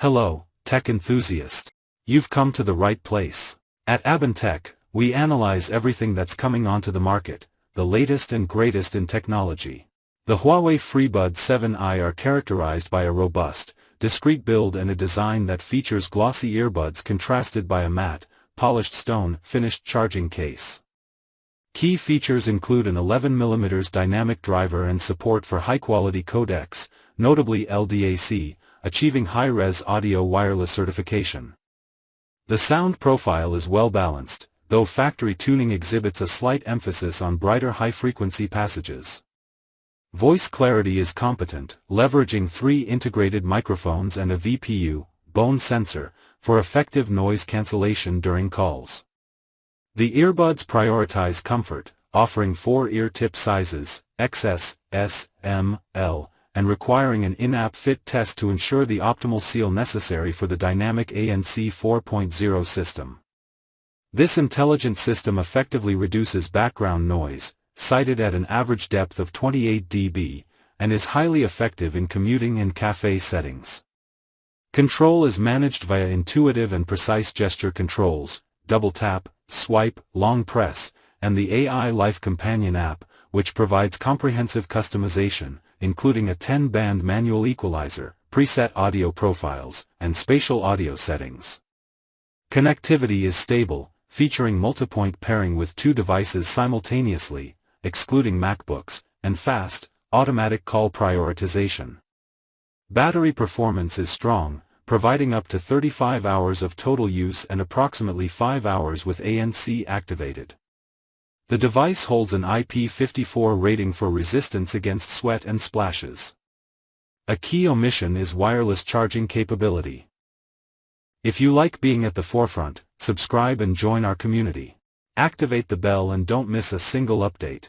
Hello, tech enthusiast. You've come to the right place. At Tech, we analyze everything that's coming onto the market, the latest and greatest in technology. The Huawei FreeBuds 7i are characterized by a robust, discreet build and a design that features glossy earbuds contrasted by a matte, polished stone-finished charging case. Key features include an 11mm dynamic driver and support for high-quality codecs, notably LDAC, achieving high-res audio wireless certification. The sound profile is well-balanced, though factory tuning exhibits a slight emphasis on brighter high-frequency passages. Voice clarity is competent, leveraging 3 integrated microphones and a VPU, bone sensor, for effective noise cancellation during calls. The earbuds prioritize comfort, offering 4 ear tip sizes, XS, S, M, L, and requiring an in-app fit test to ensure the optimal seal necessary for the Dynamic ANC 4.0 system. This intelligent system effectively reduces background noise, cited at an average depth of 28 dB, and is highly effective in commuting and café settings. Control is managed via intuitive and precise gesture controls, double tap, swipe, long press, and the AI Life Companion app, which provides comprehensive customization, including a 10-band manual equalizer, preset audio profiles, and spatial audio settings. Connectivity is stable, featuring multipoint pairing with 2 devices simultaneously, excluding MacBooks, and fast, automatic call prioritization. Battery performance is strong, providing up to 35 hours of total use and approximately 5 hours with ANC activated. The device holds an IP54 rating for resistance against sweat and splashes. A key omission is wireless charging capability. If you like being at the forefront, subscribe and join our community. Activate the bell and don't miss a single update.